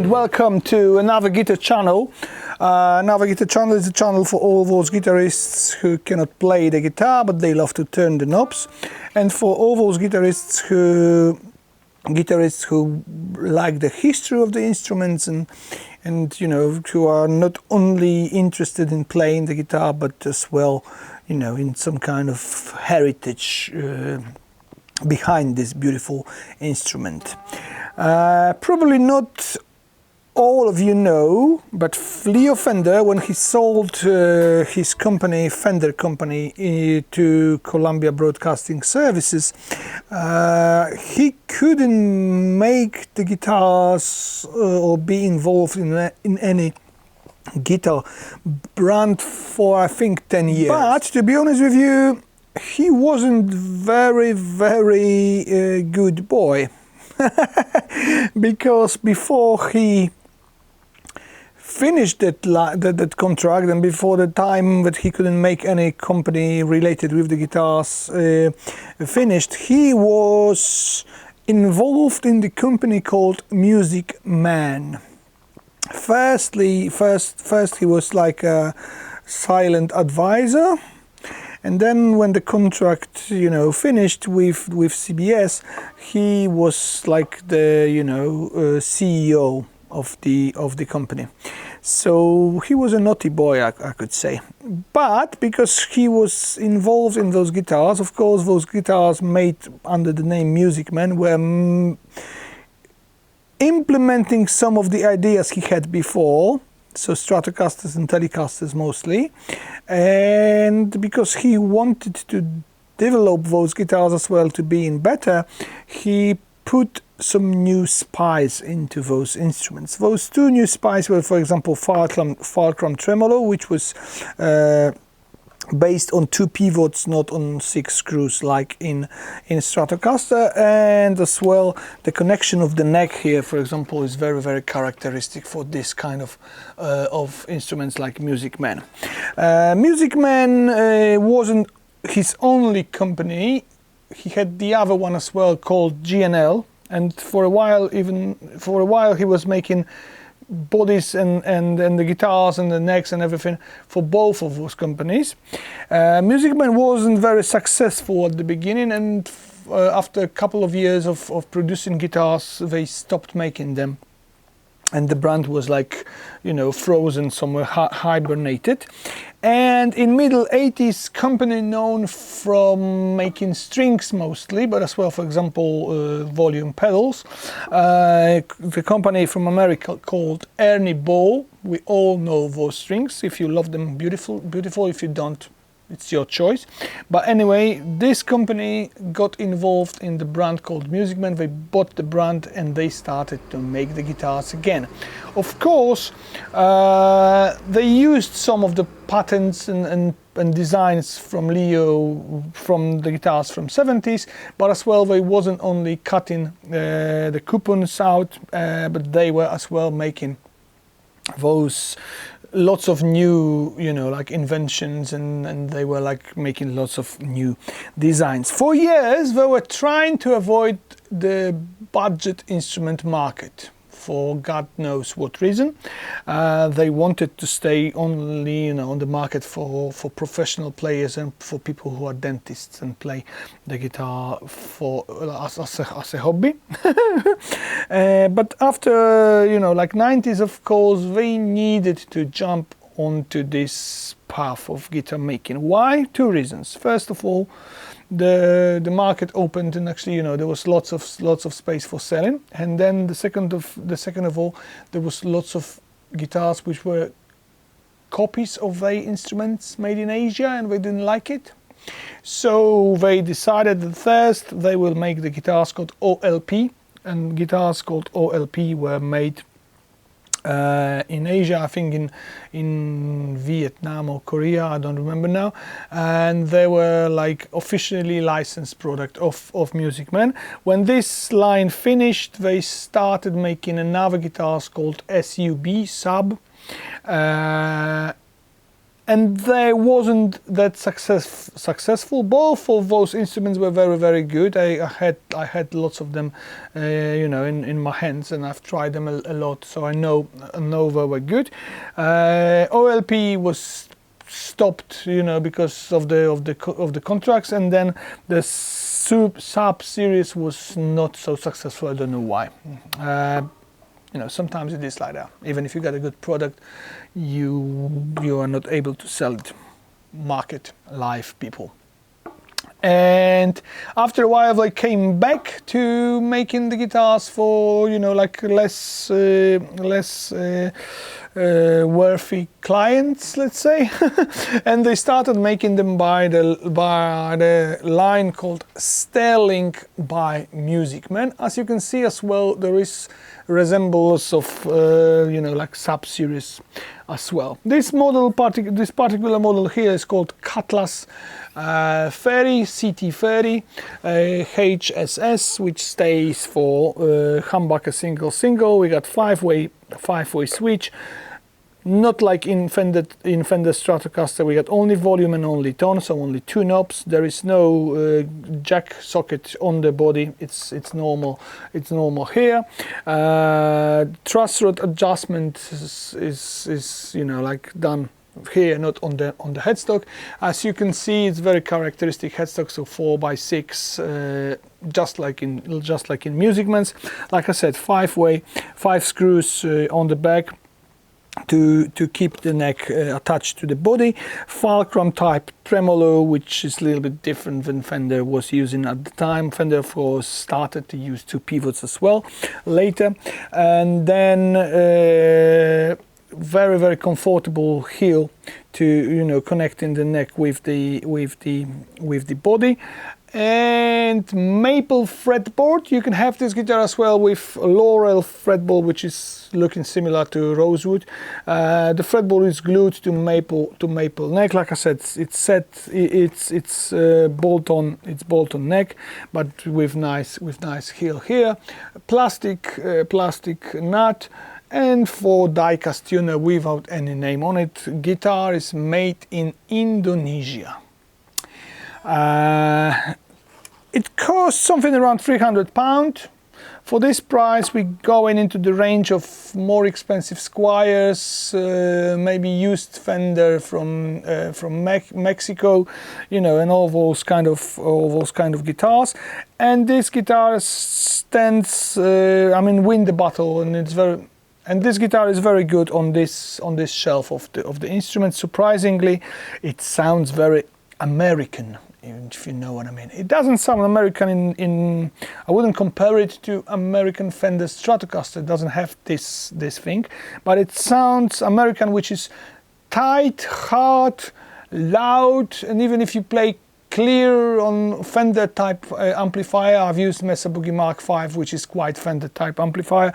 and welcome to another guitar channel. Another guitar channel is a channel for all those guitarists who cannot play the guitar but they love to turn the knobs, and for all those guitarists who like the history of the instruments and you know, who are not only interested in playing the guitar but as well, you know, in some kind of heritage behind this beautiful instrument. Probably not all of you know, but Leo Fender, when he sold his company, Fender Company, to Columbia Broadcasting Services, he couldn't make the guitars or be involved in any guitar brand for I think 10 years. But to be honest with you, he wasn't very good boy. Because before he finished that contract, and before the time that he couldn't make any company related with the guitars finished, he was involved in the company called Music Man. First he was like a silent advisor, and then when the contract, you know, finished with CBS, he was like the, you know, CEO of the company. So he was a naughty boy, I could say. But because he was involved in those guitars, of course, those guitars made under the name Music Man were implementing some of the ideas he had before. So Stratocasters and Telecasters mostly, and because he wanted to develop those guitars as well to be better, he put some new spice into those instruments. Those two new spice were, for example, Fulcrum Tremolo, which was based on 2 pivots, not on 6 screws like in Stratocaster, and as well the connection of the neck here, for example, is very characteristic for this kind of instruments like Music Man. Music Man wasn't his only company. He had the other one as well called GNL, and for a while he was making bodies and the guitars and the necks and everything for both of those companies. Music Man wasn't very successful at the beginning, and after a couple of years of producing guitars, they stopped making them, and the brand was like, you know, frozen somewhere, hibernated. And in middle 80s, company known from making strings mostly, but as well, for example, volume pedals. The company from America called Ernie Ball. We all know those strings. If you love them, beautiful. If you don't, it's your choice. But anyway, this company got involved in the brand called Music Man. They bought the brand and they started to make the guitars again. Of course, they used some of the patents and designs from Leo from the guitars from 70s, but as well they wasn't only cutting the coupons out, but they were as well making those lots of new, you know, like inventions, and they were like making lots of new designs. For years they were trying to avoid the budget instrument market, for God knows what reason. They wanted to stay only, you know, on the market for professional players and for people who are dentists and play the guitar for as a hobby. But after, you know, like 90s, of course, they needed to jump onto this path of guitar making. Why? 2 reasons. First of all, the market opened, and actually, you know, there was lots of space for selling. And then the second of all, there was lots of guitars which were copies of their instruments made in Asia, and they didn't like it. So they decided that first they will make the guitars called OLP, and guitars called OLP were made in Asia, I think in Vietnam or Korea, I don't remember now, and they were like officially licensed product of Music Man. When this line finished, they started making another guitars called SUB, and they wasn't that successful. Both of those instruments were very good. I had lots of them, you know, in my hands, and I've tried them a lot, so I know they were good. OLP was stopped, you know, because of the contracts, and then the sub series was not so successful. I don't know why. You know, sometimes it is like that. Even if you got a good product, you are not able to sell it, market live people. And after a while, they came back to making the guitars for, you know, like less worthy clients, let's say. And they started making them by the line called Sterling by Music Man. As you can see as well, there is resemblance of you know, like sub-series as well. This particular model here is called Cutlass 30 CT30 HSS, which stays for humbucker single. We got five-way switch. Not like in Fender Stratocaster, we got only volume and only tone, so only two knobs. There is no jack socket on the body. It's normal. It's normal here. Truss rod adjustment is you know, like done here, not on the headstock. As you can see, it's very characteristic headstock, so 4x6, just like in Music Man's. Like I said, 5-way, 5 screws on the back to keep the neck attached to the body. Fulcrum type tremolo, which is a little bit different than Fender was using at the time. Fender, of course, started to use 2 pivots as well later. And then very comfortable heel to, you know, connecting the neck with the body. And maple fretboard. You can have this guitar as well with laurel fretboard, which is looking similar to rosewood. The fretboard is glued to maple neck. Like I said, it's bolt-on neck, but with nice heel here. Plastic nut. And for diecast tuner without any name on it. Guitar is made in Indonesia. It costs something around £300. For this price, we're going into the range of more expensive Squires, maybe used Fender from Mexico, you know, and all those kind of guitars. And this guitar stands, I mean, win the battle, and it's very. And this guitar is very good on this shelf of the instrument. Surprisingly, it sounds very American, if you know what I mean. It doesn't sound American in I wouldn't compare it to American Fender Stratocaster. It doesn't have this thing, but it sounds American, which is tight, hard, loud, and even if you play clear on Fender type amplifier, I've used Mesa Boogie Mark V, which is quite Fender type amplifier.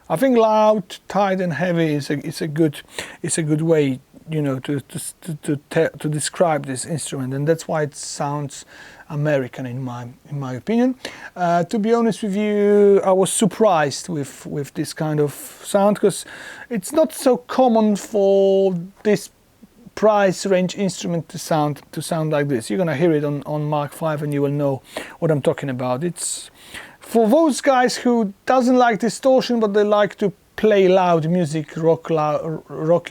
I think loud, tight, and heavy is a good way, you know, to describe this instrument, and that's why it sounds American in my opinion. To be honest with you, I was surprised with this kind of sound, because it's not so common for this price range instrument to sound like this. You're gonna hear it on Mark V, and you will know what I'm talking about. It's for those guys who doesn't like distortion, but they like to play loud music, rocky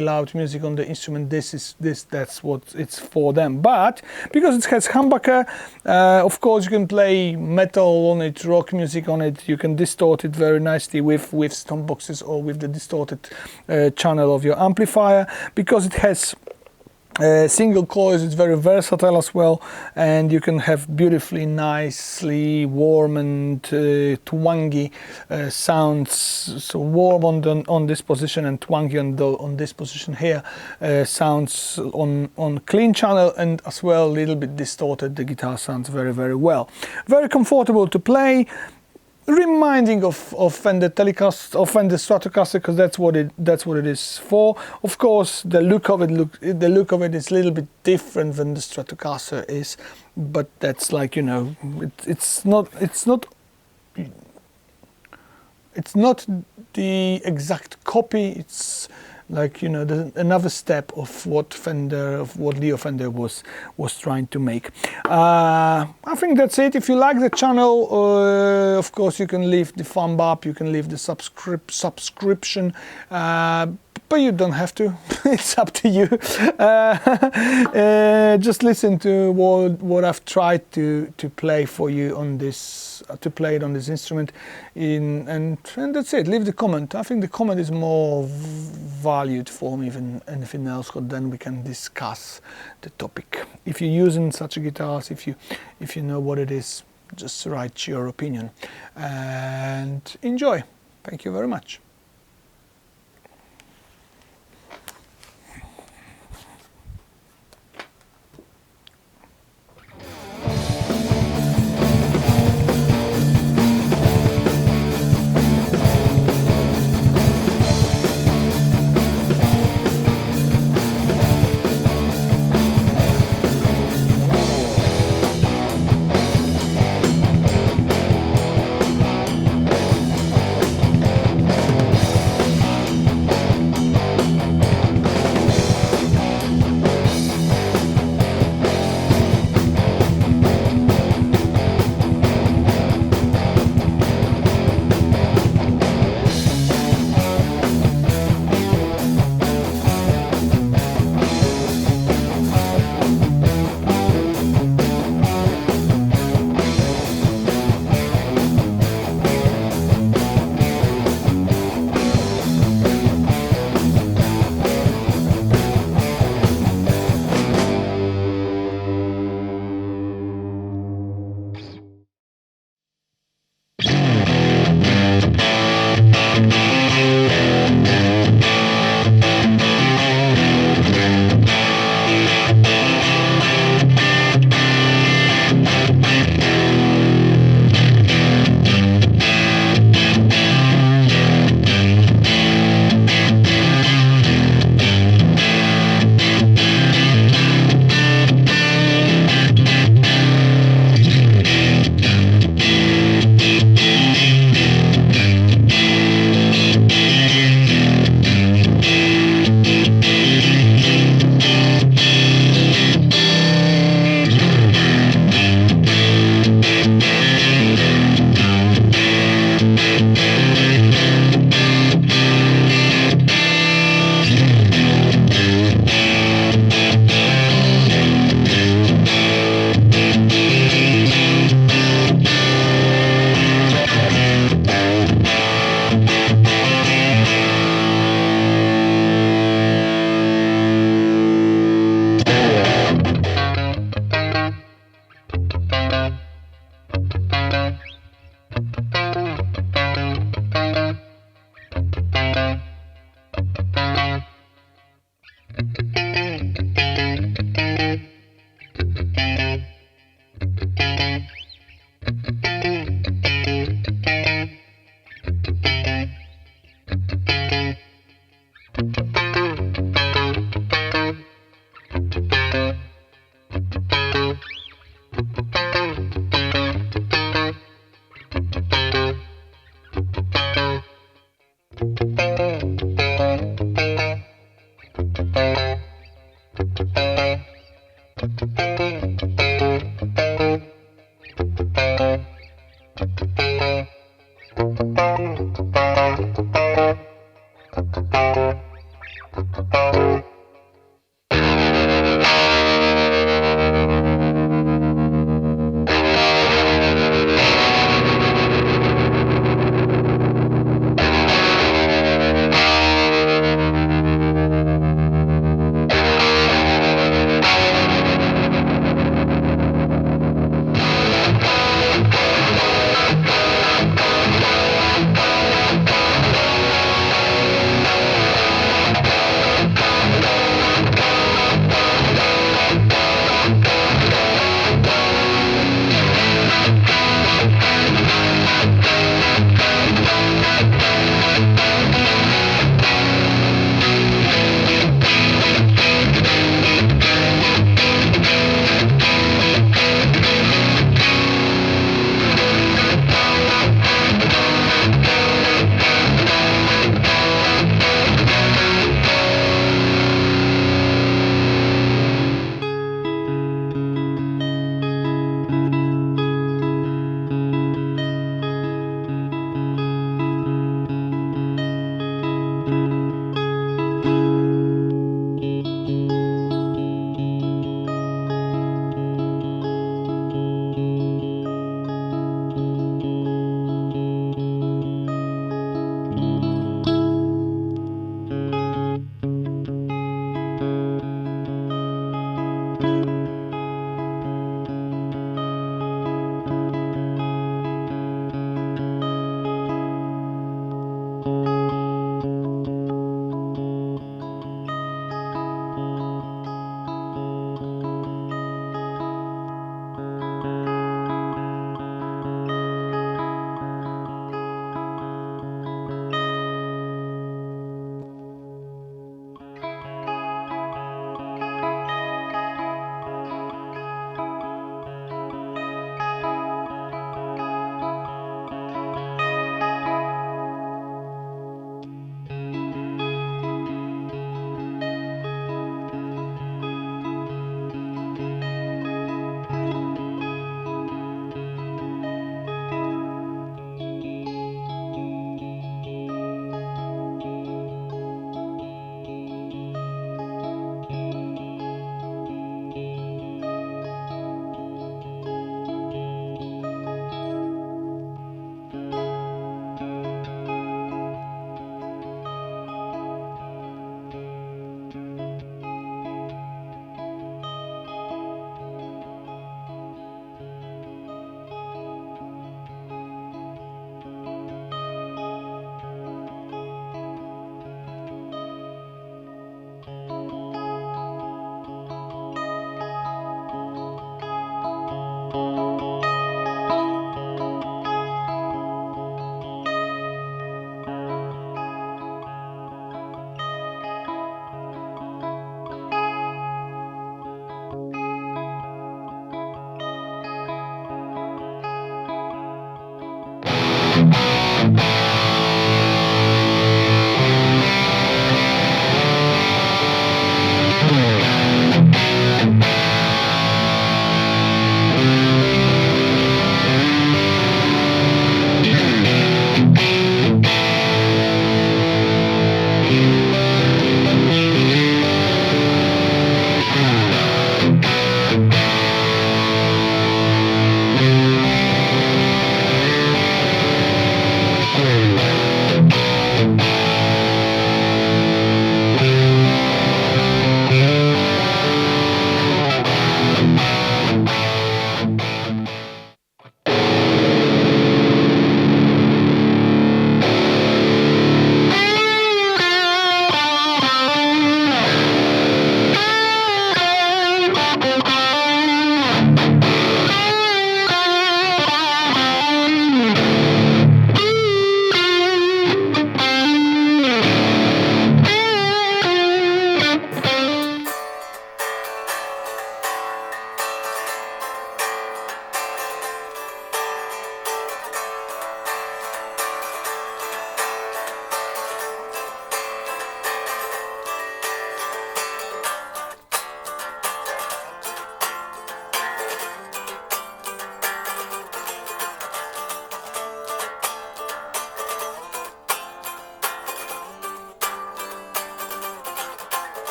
loud music on the instrument. That's what it's for them. But because it has humbucker, of course you can play metal on it, rock music on it. You can distort it very nicely with stomp boxes or with the distorted channel of your amplifier. Because it has single coils, it's very versatile as well, and you can have beautifully nicely warm and twangy sounds. So warm on this position and twangy on this position here. Sounds on clean channel, and as well a little bit distorted. The guitar sounds very well. Very comfortable to play. Reminding of Fender Telecaster or Fender Stratocaster, because that's what it is for. Of course, the look of it is a little bit different than the Stratocaster is, but that's like, you know, it's not the exact copy. It's like, you know, another step of what Leo Fender was trying to make. I think that's it. If you like the channel, of course you can leave the thumb up, you can leave the subscription, but you don't have to. It's up to you. Just listen to what I've tried to play for you on this, to play it on this instrument, and that's it. Leave the comment. I think the comment is more valued for me than anything else, because then we can discuss the topic. If you're using such a guitars, if you know what it is, just write your opinion and enjoy. Thank you very much.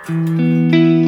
Thank